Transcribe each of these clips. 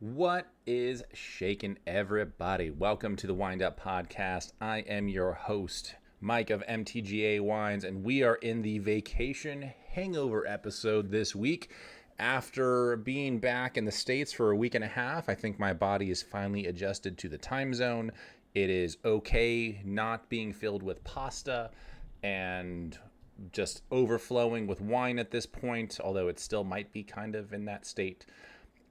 What is shaking, everybody? Welcome to the Wind Up Podcast. I am your host, Mike of MTGA Wines, and we are in the Vacation Hangover episode this week. After being back in the States for a week and a half, I think my body is finally adjusted to the time zone. It is okay not being filled with pasta and just overflowing with wine at this point, although it still might be kind of in that state.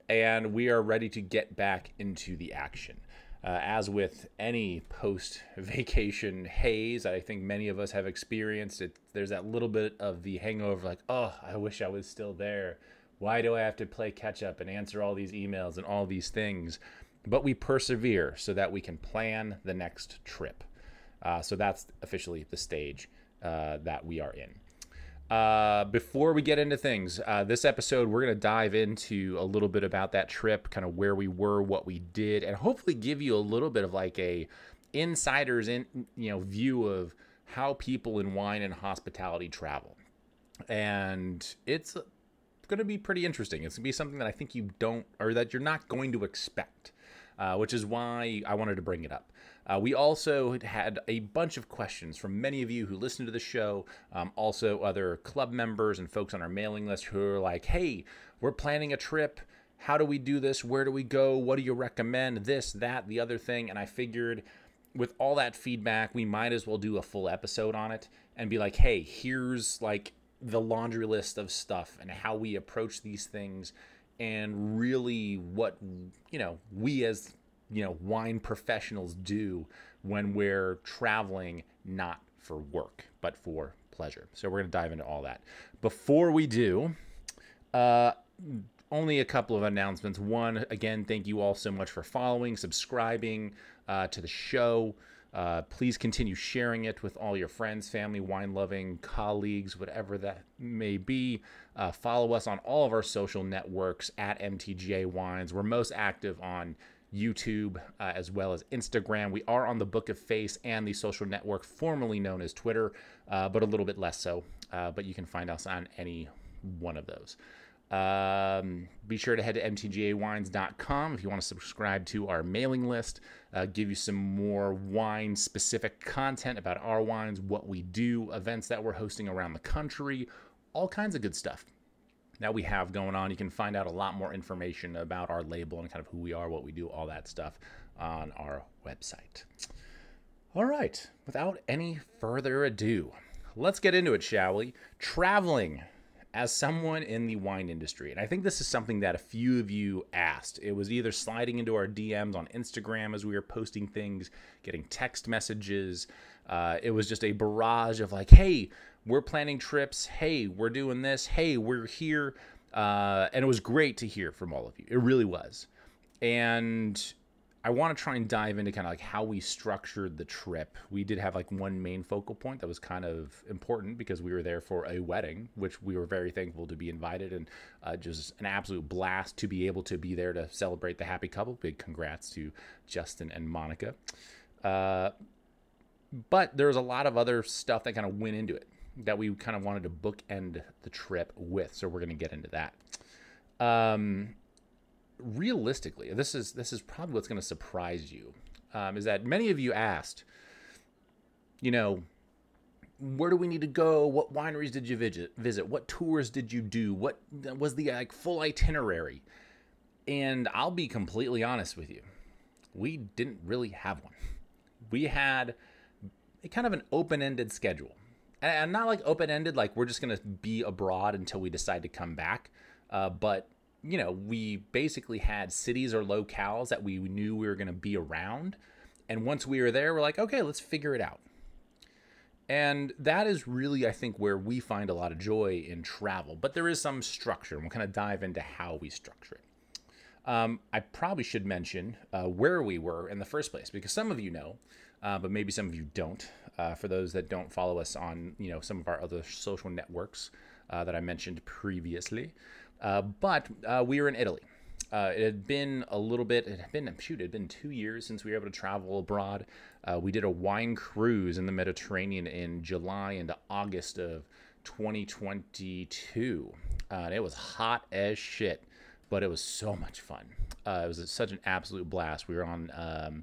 And we are ready to get back into the action. As with any post-vacation haze, I think many of us have experienced it. There's that little bit of the hangover, like, oh, I wish I was still there. Why do I have to play catch-up and answer all these emails and all these things? But we persevere so that we can plan the next trip. So that's officially the stage that we are in. Before we get into things, this episode, we're going to dive into a little bit about that trip, kind of where we were, what we did, and hopefully give you a little bit of like a insider's view of how people in wine and hospitality travel. And it's going to be pretty interesting. It's going to be something that I think that you're not going to expect, which is why I wanted to bring it up. We also had a bunch of questions from many of you who listen to the show, also other club members and folks on our mailing list who are like, hey, we're planning a trip. How do we do this? Where do we go? What do you recommend? This, that, the other thing. And I figured with all that feedback, we might as well do a full episode on it and be like, hey, here's like the laundry list of stuff and how we approach these things and really what, we as wine professionals do when we're traveling, not for work, but for pleasure. So we're going to dive into all that. Before we do, only a couple of announcements. One, again, thank you all so much for following, subscribing to the show. Please continue sharing it with all your friends, family, wine-loving colleagues, whatever that may be. Follow us on all of our social networks at MTGA Wines. We're most active on YouTube, as well as Instagram. We are on the Book of Face and the social network formerly known as Twitter, but a little bit less so. But you can find us on any one of those. Be sure to head to mtgawines.com if you want to subscribe to our mailing list, give you some more wine-specific content about our wines, what we do, events that we're hosting around the country, all kinds of good stuff that we have going on. You can find out a lot more information about our label and kind of who we are, what we do, all that stuff on our website. All right, without any further ado, let's get into it, shall we? Traveling as someone in the wine industry. And I think this is something that a few of you asked. It was either sliding into our DMs on Instagram as we were posting things, getting text messages. It was just a barrage of like, hey, we're planning trips. Hey, we're doing this. Hey, we're here. And it was great to hear from all of you. It really was. And I want to try and dive into kind of like how we structured the trip. We did have like one main focal point that was kind of important because we were there for a wedding, which we were very thankful to be invited, and just an absolute blast to be able to be there to celebrate the happy couple. Big congrats to Justin and Monica. But there was a lot of other stuff that kind of went into it that we kind of wanted to bookend the trip with. So we're going to get into that. Realistically, this is probably what's going to surprise you, is that many of you asked, where do we need to go? What wineries did you visit? What tours did you do? What was the full itinerary? And I'll be completely honest with you. We didn't really have one. We had a kind of an open-ended schedule. And not like open-ended, like we're just going to be abroad until we decide to come back. But we basically had cities or locales that we knew we were going to be around. And once we were there, we're like, okay, let's figure it out. And that is really, I think, where we find a lot of joy in travel. But there is some structure, and we'll kind of dive into how we structure it. I probably should mention where we were in the first place, because some of you know, but maybe some of you don't. For those that don't follow us on, some of our other social networks that I mentioned previously. But we were in Italy. It had been 2 years since we were able to travel abroad. We did a wine cruise in the Mediterranean in July into August of 2022. And it was hot as shit. but it was so much fun. It was such an absolute blast. We were on,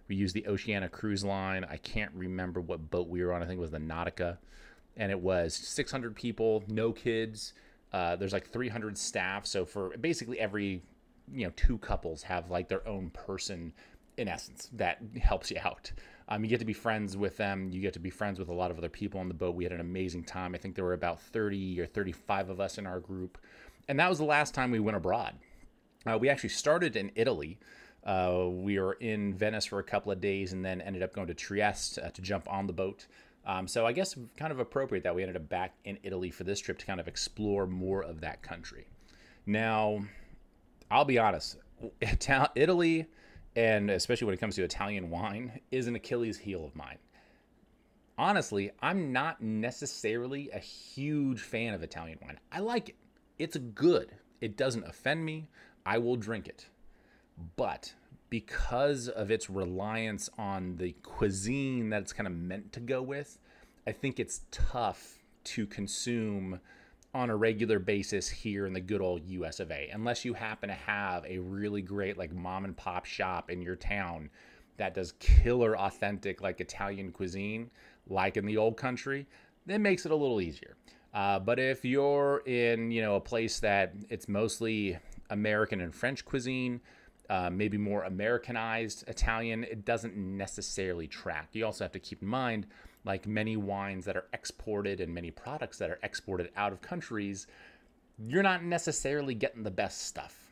we used the Oceania cruise line. I can't remember what boat we were on. I think it was the Nautica. And it was 600 people, no kids. There's like 300 staff. So for basically every, 2 couples have like their own person, in essence, that helps you out. You get to be friends with them. You get to be friends with a lot of other people on the boat. We had an amazing time. I think there were about 30 or 35 of us in our group. And that was the last time we went abroad. We actually started in Italy. We were in Venice for a couple of days and then ended up going to Trieste to jump on the boat. So I guess kind of appropriate that we ended up back in Italy for this trip to kind of explore more of that country. Now, I'll be honest, Italy, and especially when it comes to Italian wine, is an Achilles heel of mine. Honestly, I'm not necessarily a huge fan of Italian wine. I like it. It's good. It doesn't offend me. I will drink it. But because of its reliance on the cuisine that it's kind of meant to go with, I think it's tough to consume on a regular basis here in the good old US of A, unless you happen to have a really great like mom and pop shop in your town that does killer authentic like Italian cuisine, like in the old country. That makes it a little easier. But if you're in, a place that it's mostly American and French cuisine, maybe more Americanized Italian, it doesn't necessarily track. You also have to keep in mind, like many wines that are exported and many products that are exported out of countries, you're not necessarily getting the best stuff.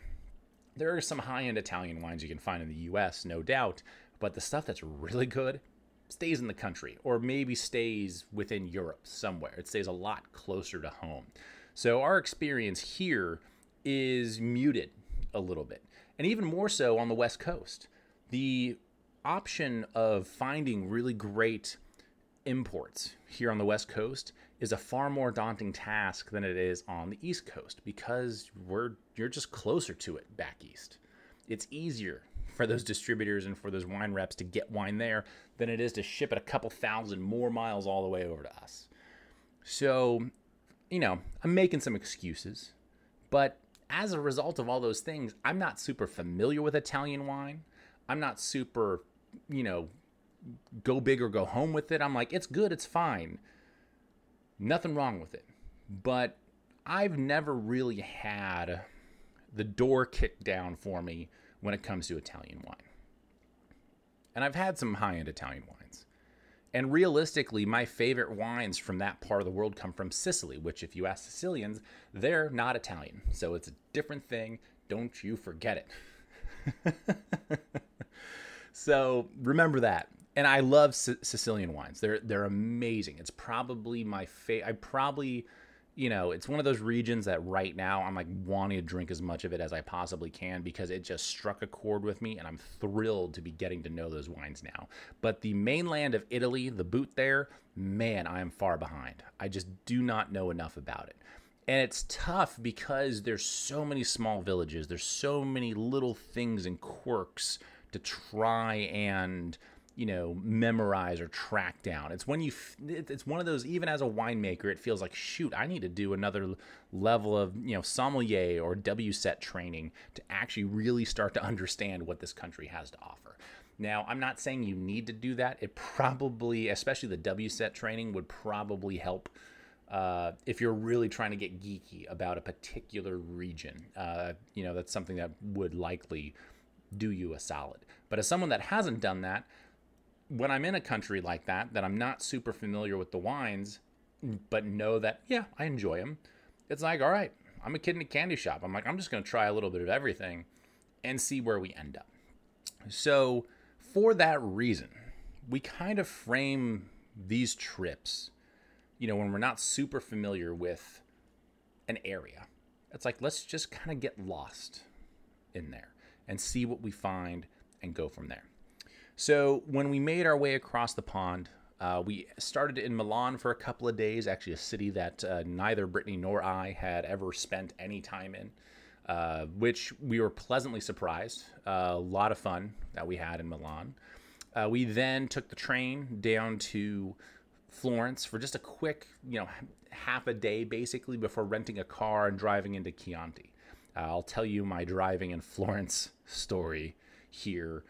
There are some high-end Italian wines you can find in the US, no doubt, but the stuff that's really good stays in the country or maybe stays within Europe somewhere. It stays a lot closer to home. So our experience here is muted a little bit. And even more so on the West Coast. The option of finding really great imports here on the West Coast is a far more daunting task than it is on the East Coast because you're just closer to it back east. It's easier for those distributors and for those wine reps to get wine there than it is to ship it a couple thousand more miles all the way over to us. So, I'm making some excuses, but as a result of all those things, I'm not super familiar with Italian wine. I'm not super, go big or go home with it. I'm like, it's good, it's fine. Nothing wrong with it. But I've never really had the door kicked down for me when it comes to Italian wine. And I've had some high-end Italian wines. And realistically, my favorite wines from that part of the world come from Sicily, which if you ask Sicilians, they're not Italian. So it's a different thing. Don't you forget it. So remember that. And I love Sicilian wines. They're amazing. It's probably my favorite. It's one of those regions that right now I'm like wanting to drink as much of it as I possibly can because it just struck a chord with me and I'm thrilled to be getting to know those wines now. But the mainland of Italy, the boot there, man, I am far behind. I just do not know enough about it. And it's tough because there's so many small villages. There's so many little things and quirks to try and memorize or track down. It's it's one of those, even as a winemaker, it feels like, shoot, I need to do another level of, sommelier or WSET training to actually really start to understand what this country has to offer. Now, I'm not saying you need to do that. It probably, especially the WSET training, would probably help if you're really trying to get geeky about a particular region. That's something that would likely do you a solid. But as someone that hasn't done that, when I'm in a country like that I'm not super familiar with the wines, but know that, yeah, I enjoy them, it's like, all right, I'm a kid in a candy shop. I'm like, I'm just going to try a little bit of everything and see where we end up. So for that reason, we kind of frame these trips, when we're not super familiar with an area. It's like, let's just kind of get lost in there and see what we find and go from there. So when we made our way across the pond, we started in Milan for a couple of days, actually a city that neither Brittany nor I had ever spent any time in, which we were pleasantly surprised. A lot of fun that we had in Milan. We then took the train down to Florence for just a quick, half a day basically before renting a car and driving into Chianti. I'll tell you my driving in Florence story here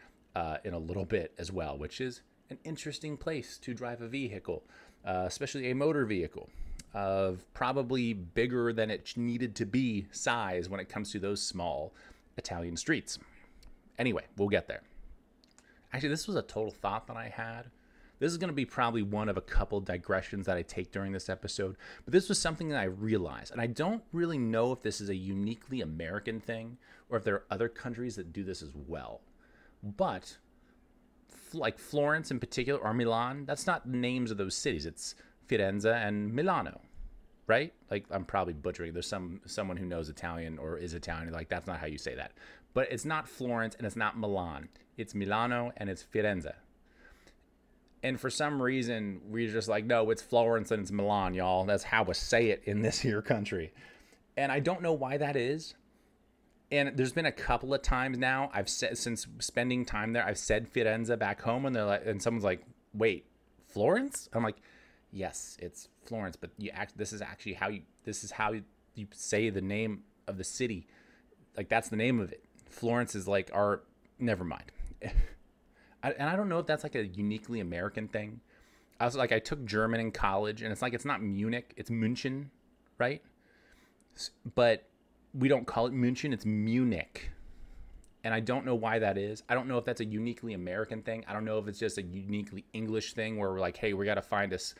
in a little bit as well, which is an interesting place to drive a vehicle, especially a motor vehicle of probably bigger than it needed to be size when it comes to those small Italian streets. Anyway, we'll get there. Actually, this was a total thought that I had. This is going to be probably one of a couple digressions that I take during this episode, but this was something that I realized, and I don't really know if this is a uniquely American thing or if there are other countries that do this as well. But like Florence in particular, or Milan, that's not the names of those cities. It's Firenze and Milano, right? Like, I'm probably butchering. There's someone who knows Italian or is Italian, like, that's not how you say that. But it's not Florence and it's not Milan. It's Milano and it's Firenze. And for some reason, we're just like, no, it's Florence and it's Milan, y'all. That's how we say it in this here country. And I don't know why that is. And there's been a couple of times now, I've said, since spending time there, I've said Firenze back home, and they're like, and someone's like, wait, Florence? I'm like, yes, it's Florence, but this is how you say the name of the city. Like, that's the name of it. Florence is like never mind. And I don't know if that's like a uniquely American thing. I took German in college, and it's not Munich, it's München, right? But we don't call it München, it's Munich. And I don't know why that is. I don't know if that's a uniquely American thing. I don't know if it's just a uniquely English thing where we're like, hey, we got to find us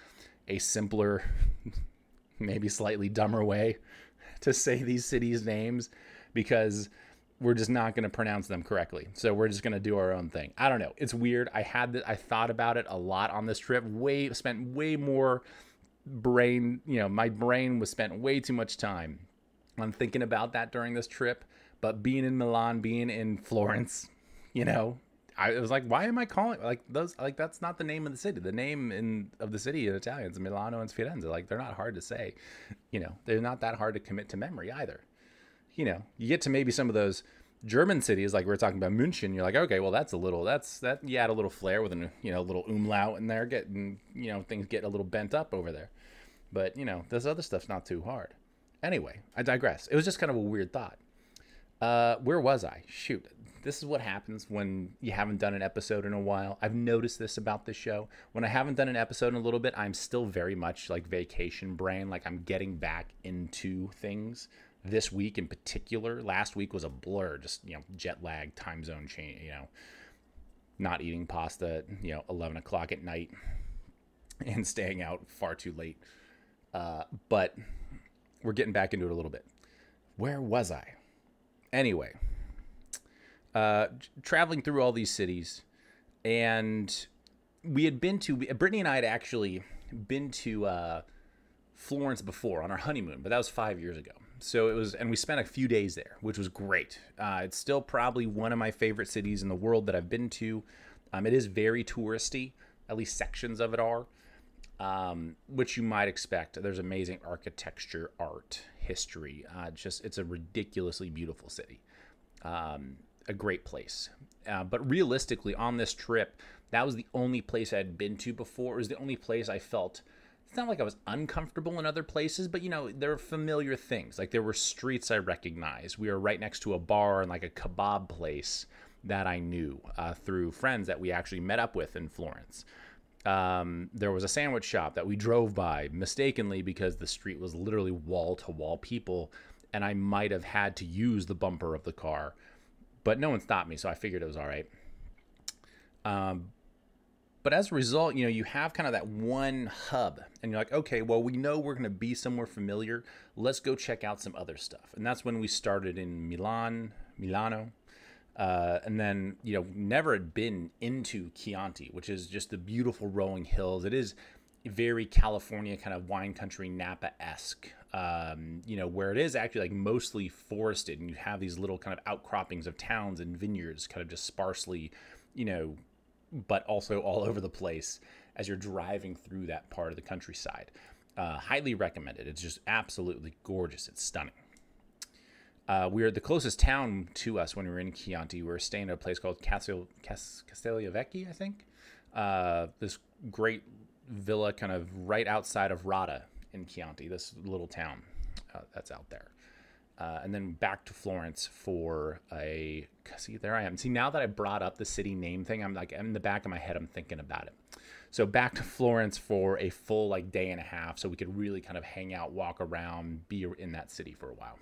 a simpler, maybe slightly dumber way to say these cities' names, because we're just not going to pronounce them correctly. So we're just going to do our own thing. I don't know. It's weird. I thought about it a lot on this trip. Spent way more brain. My brain was spent way too much time on thinking about that during this trip. But being in Milan, being in Florence, I was like, why am I calling like those? Like, that's not the name of the city. The name of the city in Italian is Milano and Firenze. Like, they're not hard to say. They're not that hard to commit to memory either. You get to maybe some of those German cities, like we were talking about München, you're like, okay, well, you add a little flair with a little umlaut in there, things get a little bent up over there. But, this other stuff's not too hard. Anyway, I digress. It was just kind of a weird thought. Where was I? Shoot. This is what happens when you haven't done an episode in a while. I've noticed this about this show. When I haven't done an episode in a little bit, I'm still very much like vacation brain. Like, I'm getting back into things. This week in particular, last week was a blur, just, jet lag, time zone change, not eating pasta at, 11 o'clock at night and staying out far too late. But we're getting back into it a little bit. Where was I? Anyway, traveling through all these cities, and Brittany and I had actually been to Florence before on our honeymoon, but that was 5 years ago. So and we spent a few days there, which was great. It's still probably one of my favorite cities in the world that I've been to. It is very touristy, at least sections of it are, which you might expect. There's amazing architecture, art, history. It's a ridiculously beautiful city. A great place. But realistically, on this trip, that was the only place I had been to before. It was the only place I felt. It's not like I was uncomfortable in other places, but, there were familiar things. Like, there were streets I recognized. We were right next to a bar and like a kebab place that I knew through friends that we actually met up with in Florence. There was a sandwich shop that we drove by mistakenly because the street was literally wall-to-wall people, and I might have had to use the bumper of the car. But no one stopped me, so I figured it was all right. But as a result, you have kind of that one hub, and you're like, okay, well, we know we're going to be somewhere familiar. Let's go check out some other stuff. And that's when we started in Milano. And then, never had been into Chianti, which is just the beautiful rolling hills. It is very California kind of wine country Napa-esque, where it is actually like mostly forested, and you have these little kind of outcroppings of towns and vineyards kind of just sparsely, but also all over the place as you're driving through that part of the countryside. Highly recommended. It's just absolutely gorgeous. It's stunning. We were the closest town to us when we were in Chianti. We were staying at a place called Castello Vecchi, I think. This great villa kind of right outside of Radda in Chianti, this little town that's out there. and then back to Florence for a, see, there I am. See, now that I brought up the city name thing, I'm like, in the back of my head, I'm thinking about it. So back to Florence for a full like day and a half, so we could really kind of hang out, walk around, be in that city for a while.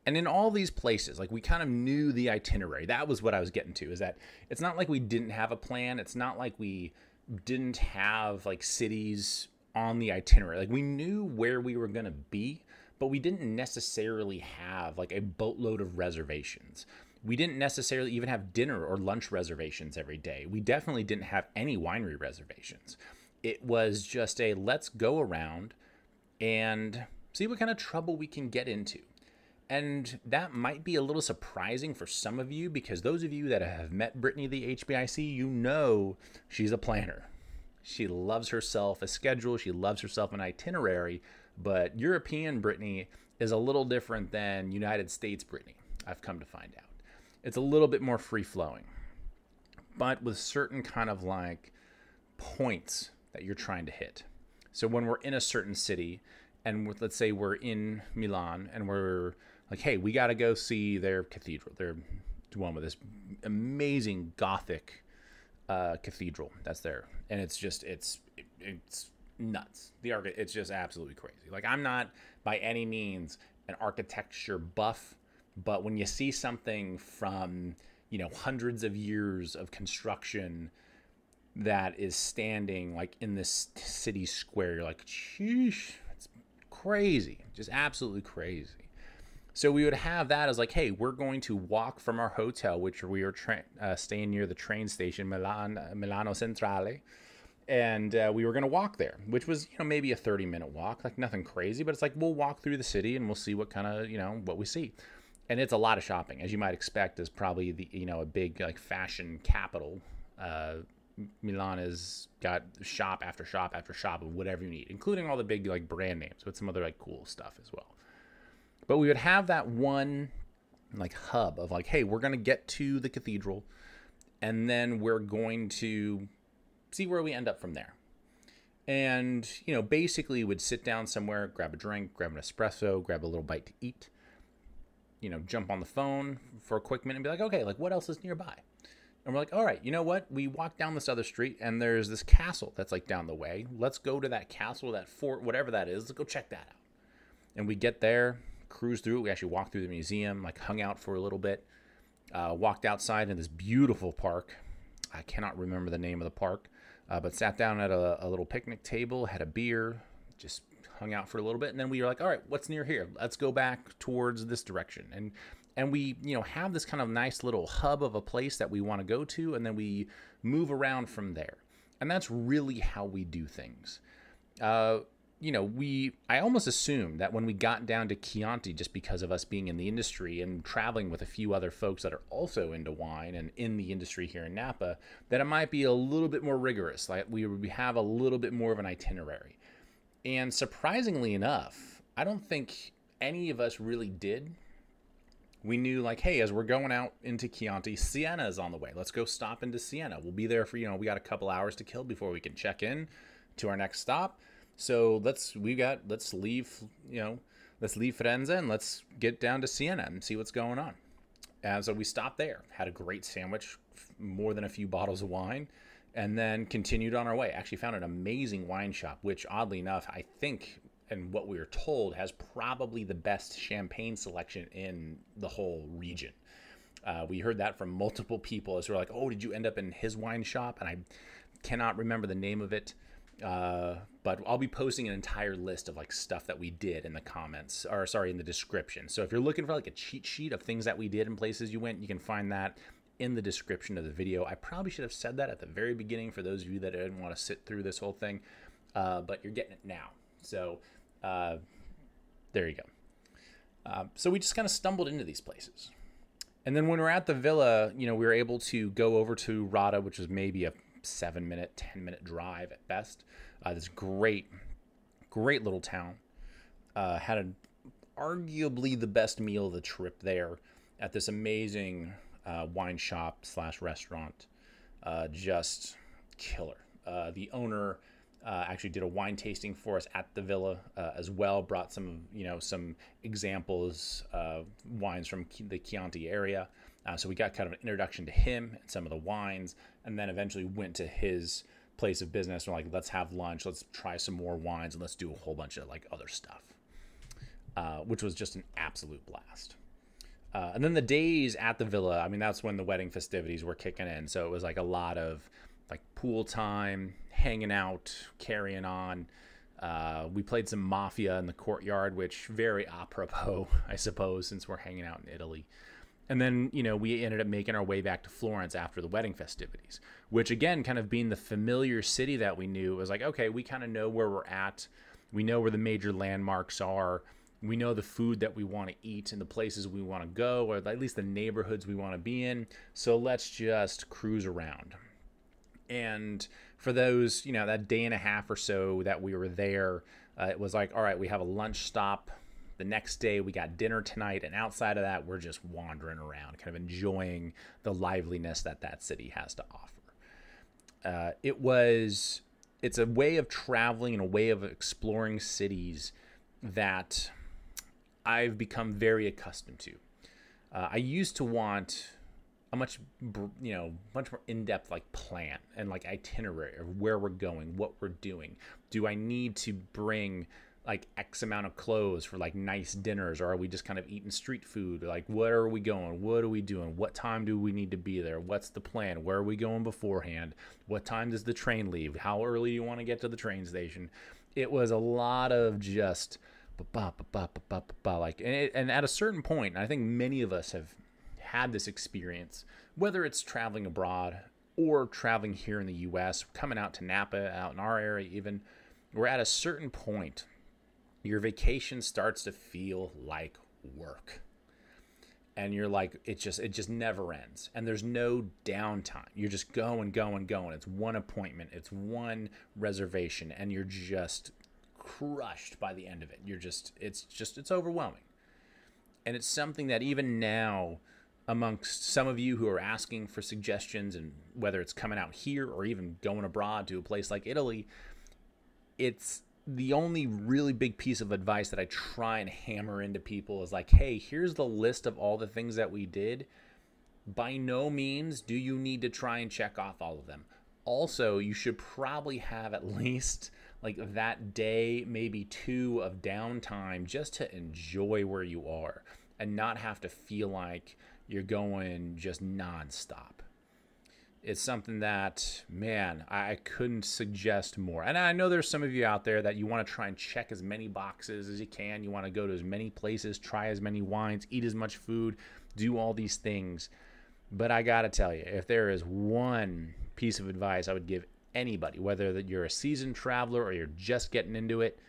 And in all these places, like we kind of knew the itinerary. That was what I was getting to, is that it's not like we didn't have a plan. It's not like we didn't have like cities on the itinerary. Like we knew where we were going to be, but we didn't necessarily have like a boatload of reservations. We didn't necessarily even have dinner or lunch reservations every day. We definitely didn't have any winery reservations. It was just a let's go around and see what kind of trouble we can get into. And that might be a little surprising for some of you, because those of you that have met Brittany, the HBIC, you know she's a planner. She loves herself a schedule. She loves herself an itinerary. But European Brittany is a little different than United States Brittany, I've come to find out. It's a little bit more free-flowing, but with certain kind of like points that you're trying to hit. So when we're in a certain city, and let's say we're in Milan, and we're like, hey, we got to go see their cathedral, their Duomo, this amazing Gothic cathedral that's there. And it's just, it's nuts. It's just absolutely crazy. Like, I'm not by any means an architecture buff, but when you see something from, you know, hundreds of years of construction that is standing like in this city square, you're like, sheesh, it's crazy, just absolutely crazy. So we would have that as like, hey, we're going to walk from our hotel, which we were staying near the train station, Mercato Centrale, and we were going to walk there, which was, you know, maybe a 30-minute walk, like nothing crazy, but it's like, we'll walk through the city and we'll see what kind of, you know, what we see. And it's a lot of shopping, as you might expect, is probably the, you know, a big like fashion capital. Milan has got shop after shop after shop of whatever you need, including all the big like brand names, but some other like cool stuff as well. But we would have that one like hub of like, hey, we're going to get to the cathedral, and then we're going to see where we end up from there. And, you know, basically would sit down somewhere, grab a drink, grab an espresso, grab a little bite to eat, you know, jump on the phone for a quick minute and be like, okay, like what else is nearby? And we're like, all right, you know what? We walk down this other street and there's this castle that's like down the way. Let's go to that castle, that fort, whatever that is. Let's go check that out. And we get there, cruise through. We actually walked through the museum, like hung out for a little bit, walked outside in this beautiful park. I cannot remember the name of the park, but sat down at a little picnic table, had a beer, just hung out for a little bit. And then we were like, all right, what's near here? Let's go back towards this direction. And we, you know, have this kind of nice little hub of a place that we want to go to, and then we move around from there. And that's really how we do things. You know, I almost assumed that when we got down to Chianti, just because of us being in the industry and traveling with a few other folks that are also into wine and in the industry here in Napa, that it might be a little bit more rigorous. Like we have a little bit more of an itinerary. And surprisingly enough, I don't think any of us really did. We knew like, hey, as we're going out into Chianti, Siena is on the way. Let's go stop into Siena. We'll be there for, you know, we got a couple hours to kill before we can check in to our next stop. So let's leave Firenze and let's get down to Siena and see what's going on. And so we stopped there, had a great sandwich, more than a few bottles of wine, and then continued on our way. Actually found an amazing wine shop, which oddly enough, I think, and what we were told, has probably the best champagne selection in the whole region. We heard that from multiple people as we're like, oh, did you end up in his wine shop? And I cannot remember the name of it. But I'll be posting an entire list of like stuff that we did in the comments, or sorry, in the description. So if you're looking for like a cheat sheet of things that we did and places you went, you can find that in the description of the video. I probably should have said that at the very beginning for those of you that didn't want to sit through this whole thing, but you're getting it now. So there you go. So we just kind of stumbled into these places. And then when we're at the villa, you know, we were able to go over to Radda, which was maybe a 7-minute, 10-minute drive at best. This great little town. Had arguably the best meal of the trip there at this amazing wine shop / restaurant. Just killer. The owner actually did a wine tasting for us at the villa as well. Brought some examples of wines from the Chianti area. So we got kind of an introduction to him and some of the wines, and then eventually went to his place of business. We're like, let's have lunch, let's try some more wines, and let's do a whole bunch of like other stuff, which was just an absolute blast. And then the days at the villa, I mean, that's when the wedding festivities were kicking in. So it was like a lot of like pool time, hanging out, carrying on. We played some Mafia in the courtyard, which very apropos, I suppose, since we're hanging out in Italy. And then, we ended up making our way back to Florence after the wedding festivities, which again, kind of being the familiar city that we knew, it was like, okay, we kind of know where we're at. We know where the major landmarks are. We know the food that we want to eat and the places we want to go, or at least the neighborhoods we want to be in. So let's just cruise around. And for those, that day and a half or so that we were there, it was like, all right, we have a lunch stop. The next day we got dinner tonight. And outside of that, we're just wandering around, kind of enjoying the liveliness that city has to offer. It's a way of traveling and a way of exploring cities that I've become very accustomed to. I used to want a much more in-depth like plan and like itinerary of where we're going, what we're doing. Do I need to bring like X amount of clothes for like nice dinners, or are we just kind of eating street food? Like, where are we going? What are we doing? What time do we need to be there? What's the plan? Where are we going beforehand? What time does the train leave? How early do you want to get to the train station? It was a lot of just like, and at a certain point, I think many of us have had this experience, whether it's traveling abroad or traveling here in the U.S., coming out to Napa, out in our area even, we're at a certain point, your vacation starts to feel like work. And you're like, it just never ends. And there's no downtime. You're just going. It's one appointment. It's one reservation. And you're just crushed by the end of it. It's overwhelming. And it's something that even now, amongst some of you who are asking for suggestions, and whether it's coming out here or even going abroad to a place like Italy, it's the only really big piece of advice that I try and hammer into people is like, hey, here's the list of all the things that we did. By no means do you need to try and check off all of them. Also, you should probably have at least like that day, maybe two of downtime just to enjoy where you are and not have to feel like you're going just nonstop. It's something that, man, I couldn't suggest more. And I know there's some of you out there that you want to try and check as many boxes as you can. You want to go to as many places, try as many wines, eat as much food, do all these things. But I got to tell you, if there is one piece of advice I would give anybody, whether that you're a seasoned traveler or you're just getting into it,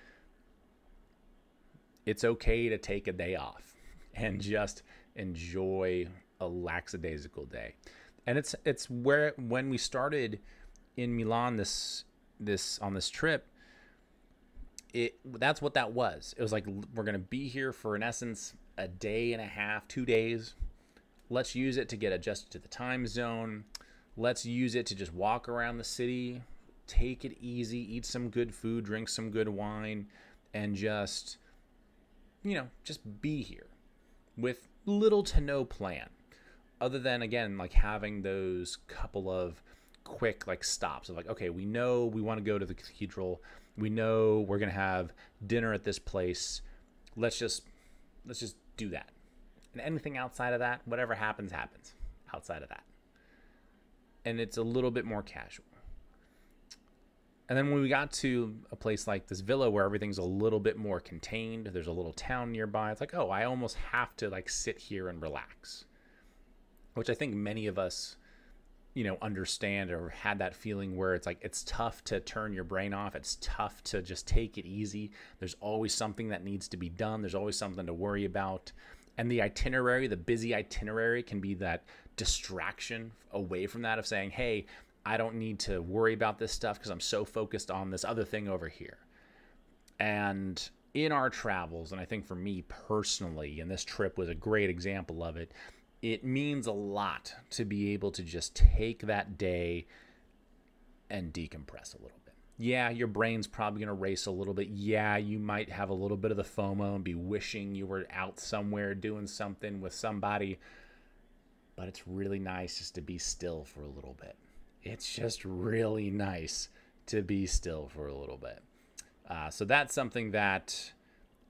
it's okay to take a day off and just enjoy a lackadaisical day. And it's where, when we started in Milan on this trip, that's what that was. It was like, we're going to be here for, in essence, a day and a half, 2 days. Let's use it to get adjusted to the time zone. Let's use it to just walk around the city, take it easy, eat some good food, drink some good wine, and just be here with little to no plan. Other than, again, like having those couple of quick like stops of like, okay, we know we want to go to the cathedral. We know we're going to have dinner at this place. Let's just do that. And anything outside of that, whatever happens outside of that. And it's a little bit more casual. And then when we got to a place like this villa where everything's a little bit more contained, there's a little town nearby. It's like, oh, I almost have to like sit here and relax. Which I think many of us, understand or had that feeling where it's like, it's tough to turn your brain off. It's tough to just take it easy. There's always something that needs to be done. There's always something to worry about. And the itinerary, the busy itinerary, can be that distraction away from that of saying, hey, I don't need to worry about this stuff because I'm so focused on this other thing over here. And in our travels, and I think for me personally, and this trip was a great example of it, it means a lot to be able to just take that day and decompress a little bit. Yeah, your brain's probably going to race a little bit. Yeah, you might have a little bit of the FOMO and be wishing you were out somewhere doing something with somebody. But it's really nice just to be still for a little bit. It's just really nice to be still for a little bit. So that's something that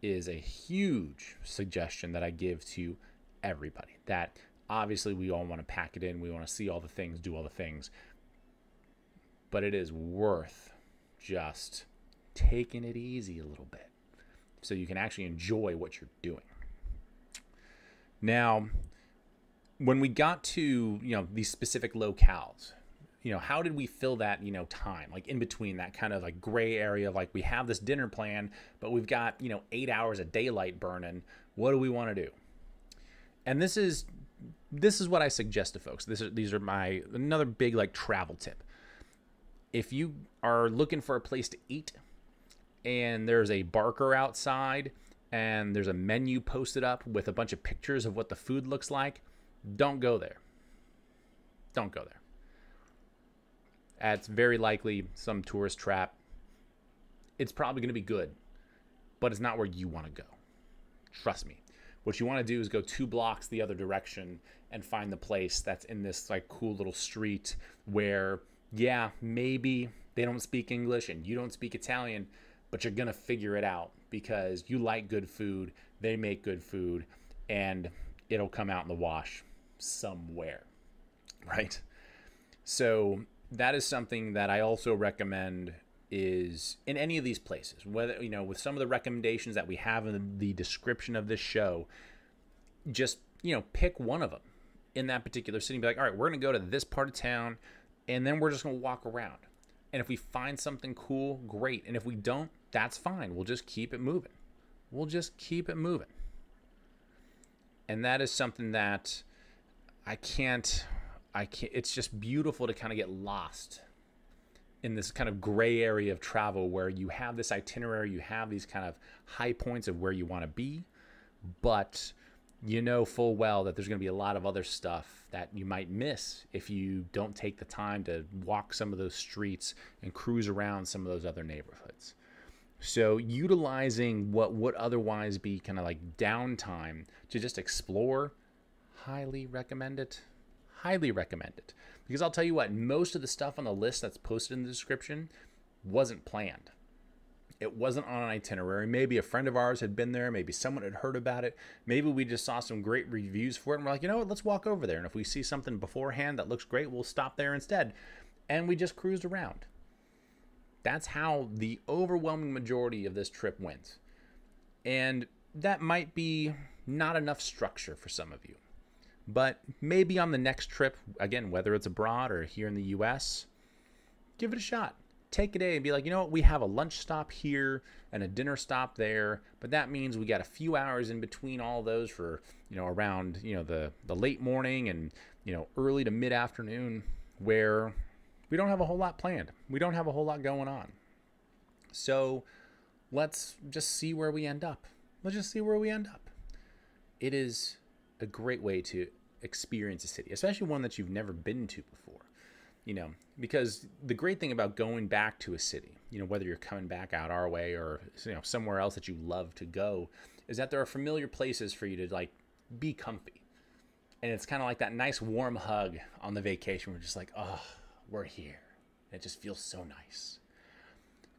is a huge suggestion that I give to everybody. That obviously we all want to pack it in. We want to see all the things, do all the things. But it is worth just taking it easy a little bit so you can actually enjoy what you're doing. Now, when we got to, these specific locales, how did we fill that, time, like in between that kind of like gray area of like, we have this dinner plan, but we've got, 8 hours of daylight burning. What do we want to do? And this is what I suggest to folks. These are my another big like travel tip. If you are looking for a place to eat and there's a barker outside and there's a menu posted up with a bunch of pictures of what the food looks like, don't go there. Don't go there. It's very likely some tourist trap. It's probably going to be good, but it's not where you want to go. Trust me. What you want to do is go 2 blocks the other direction and find the place that's in this like cool little street where, yeah, maybe they don't speak English and you don't speak Italian, but you're going to figure it out because you like good food, they make good food, and it'll come out in the wash somewhere, right? So that is something that I also recommend is in any of these places, whether, with some of the recommendations that we have in the description of this show, just, pick one of them in that particular city and be like, all right, we're going to go to this part of town and then we're just going to walk around. And if we find something cool, great. And if we don't, that's fine. We'll just keep it moving. And that is something that I can't, it's just beautiful to kind of get lost in this kind of gray area of travel where you have this itinerary, you have these kind of high points of where you want to be, but you know full well that there's going to be a lot of other stuff that you might miss if you don't take the time to walk some of those streets and cruise around some of those other neighborhoods. So utilizing what would otherwise be kind of like downtime to just explore, highly recommend it. Because I'll tell you what, most of the stuff on the list that's posted in the description wasn't planned. It wasn't on an itinerary. Maybe a friend of ours had been there. Maybe someone had heard about it. Maybe we just saw some great reviews for it and we're like, you know what, let's walk over there. And if we see something beforehand that looks great, we'll stop there instead. And we just cruised around. That's how the overwhelming majority of this trip went. And that might be not enough structure for some of you. But maybe on the next trip, again, whether it's abroad or here in the US, give it a shot. Take a day and be like, you know what, we have a lunch stop here and a dinner stop there, but that means we got a few hours in between all those for, around, the late morning and, early to mid-afternoon where we don't have a whole lot planned. We don't have a whole lot going on. So let's just see where we end up. It is a great way to experience a city, especially one that you've never been to before, because the great thing about going back to a city, whether you're coming back out our way or, somewhere else that you love to go, is that there are familiar places for you to like be comfy. And it's kind of like that nice warm hug on the vacation. We're just like, oh, we're here. And it just feels so nice.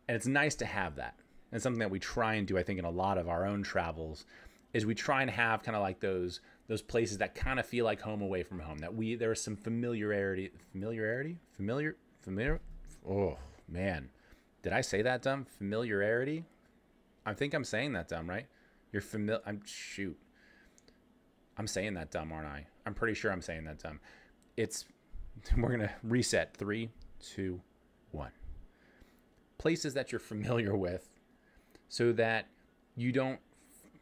And it's nice to have that. And something that we try and do, I think, in a lot of our own travels is we try and have kind of like those places that kind of feel like home away from home, that there is some familiarity. Oh man, did I say that dumb? Familiarity? I think I'm saying that dumb, right? I'm saying that dumb, aren't I? I'm pretty sure I'm saying that dumb. We're going to reset. 3, 2, 1. Places that you're familiar with so that you don't,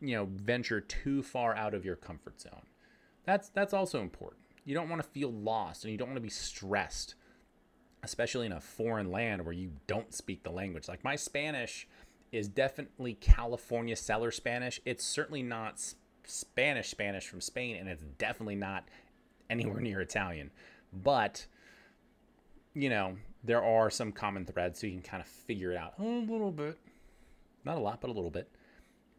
venture too far out of your comfort zone. That's also important. You don't want to feel lost and you don't want to be stressed, especially in a foreign land where you don't speak the language. Like my Spanish is definitely California cellar Spanish. It's certainly not Spanish from Spain, and it's definitely not anywhere near Italian. But you know, there are some common threads, so you can kind of figure it out a little bit. Not a lot, but a little bit.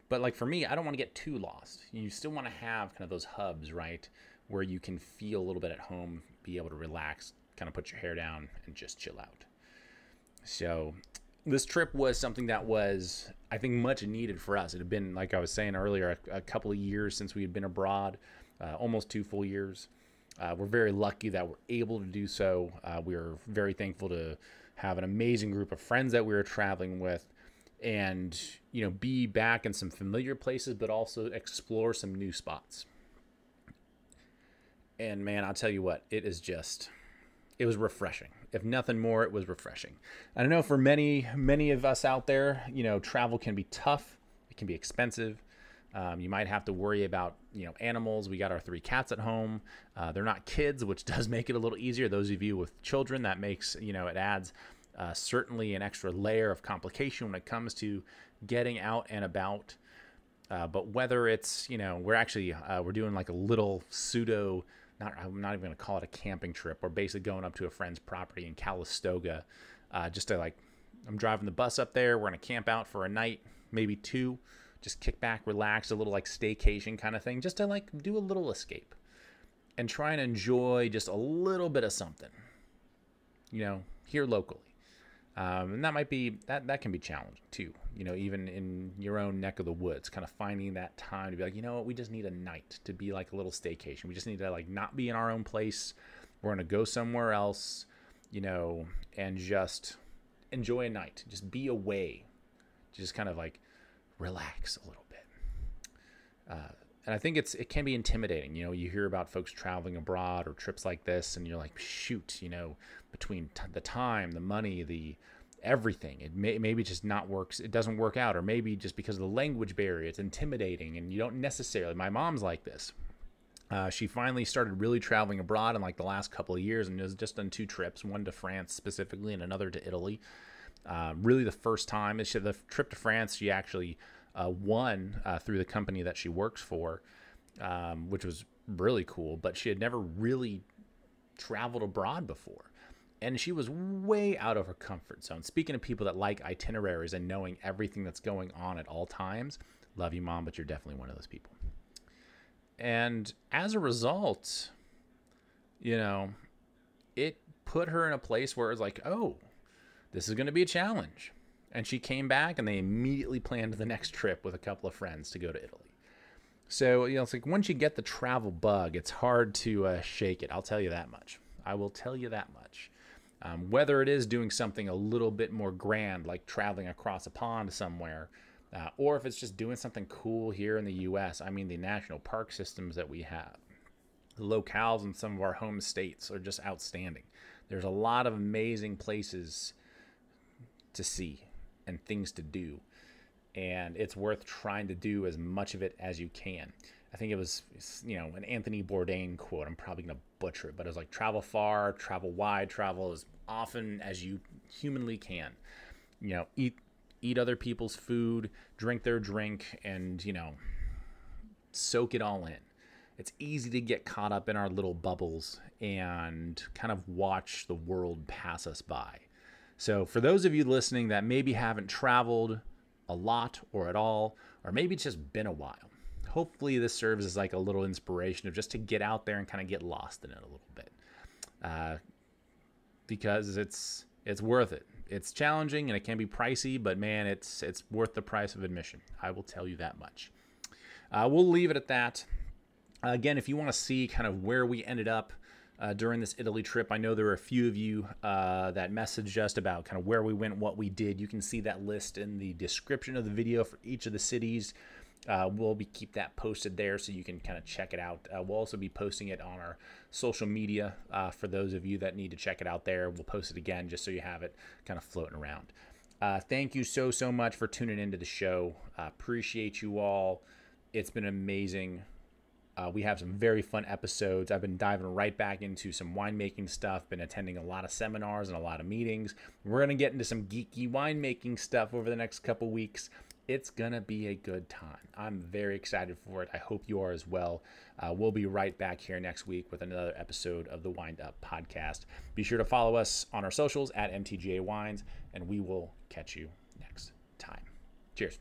But like for me, I don't want to get too lost. You still want to have kind of those hubs, right, where you can feel a little bit at home, be able to relax, kind of put your hair down and just chill out. So this trip was something that was, I think, much needed for us. It had been, like I was saying earlier, a couple of years since we had been abroad, almost 2 full years. We're very lucky that we're able to do so. We're very thankful to have an amazing group of friends that we were traveling with, and, you know, be back in some familiar places, but also explore some new spots. And man, I'll tell you what, it was refreshing. If nothing more, it was refreshing. I don't know, for many of us out there, you know, travel can be tough. It can be expensive. You might have to worry about, you know, animals. We got our 3 cats at home. They're not kids, which does make it a little easier. Those of you with children, that makes, you know, it adds certainly an extra layer of complication when it comes to getting out and about. But whether it's, you know, we're doing like a little pseudo, I'm not even going to call it a camping trip. We're basically going up to a friend's property in Calistoga, just to, like, I'm driving the bus up there. We're going to camp out for a night, maybe 2, just kick back, relax, a little like staycation kind of thing, just to like do a little escape and try and enjoy just a little bit of something, you know, here locally. And that might be, that can be challenging too, you know, even in your own neck of the woods, kind of finding that time to be like, you know what, we just need a night to be like a little staycation. We just need to like not be in our own place. We're going to go somewhere else, you know, and just enjoy a night, just be away, just kind of like relax a little bit. And I think it can be intimidating. You know, you hear about folks traveling abroad or trips like this, and you're like, shoot, you know, between the time, the money, the everything, it maybe just not works. It doesn't work out, or maybe just because of the language barrier, it's intimidating, and you don't necessarily. My mom's like this. She finally started really traveling abroad in like the last couple of years, and has just done 2 trips, one to France specifically, and another to Italy. Really, the first time, the trip to France, she actually won through the company that she works for, which was really cool. But she had never really traveled abroad before, and she was way out of her comfort zone. Speaking of people that like itineraries and knowing everything that's going on at all times, love you, Mom, but you're definitely one of those people. And as a result, you know, it put her in a place where it's like, oh, this is going to be a challenge. And she came back, and they immediately planned the next trip with a couple of friends to go to Italy. So, you know, it's like once you get the travel bug, it's hard to shake it. I'll tell you that much. I will tell you that much. Whether it is doing something a little bit more grand, like traveling across a pond somewhere, or if it's just doing something cool here in the U.S. I mean, the national park systems that we have, the locales in some of our home states are just outstanding. There's a lot of amazing places to see and things to do, and it's worth trying to do as much of it as you can. I think it was, you know, an Anthony Bourdain quote. I'm probably going to butcher it, but it was like, travel far, travel wide, travel as often as you humanly can. You know, eat other people's food, drink their drink, and, you know, soak it all in. It's easy to get caught up in our little bubbles and kind of watch the world pass us by. So for those of you listening that maybe haven't traveled a lot or at all, or maybe it's just been a while, hopefully this serves as like a little inspiration of just to get out there and kind of get lost in it a little bit. Because it's worth it. It's challenging and it can be pricey, but man, it's worth the price of admission. I will tell you that much. We'll leave it at that. Again, if you want to see kind of where we ended up during this Italy trip, I know there were a few of you that messaged us about kind of where we went, what we did. You can see that list in the description of the video for each of the cities. We'll keep that posted there so you can kind of check it out. We'll also be posting it on our social media for those of you that need to check it out there. We'll post it again just so you have it kind of floating around. Thank you so much for tuning into the show. Appreciate you all. It's been amazing. We have some very fun episodes. I've been diving right back into some winemaking stuff, been attending a lot of seminars and a lot of meetings. We're going to get into some geeky winemaking stuff over the next couple weeks. It's going to be a good time. I'm very excited for it. I hope you are as well. We'll be right back here next week with another episode of the Wind Up Podcast. Be sure to follow us on our socials at MTGA Wines, and we will catch you next time. Cheers.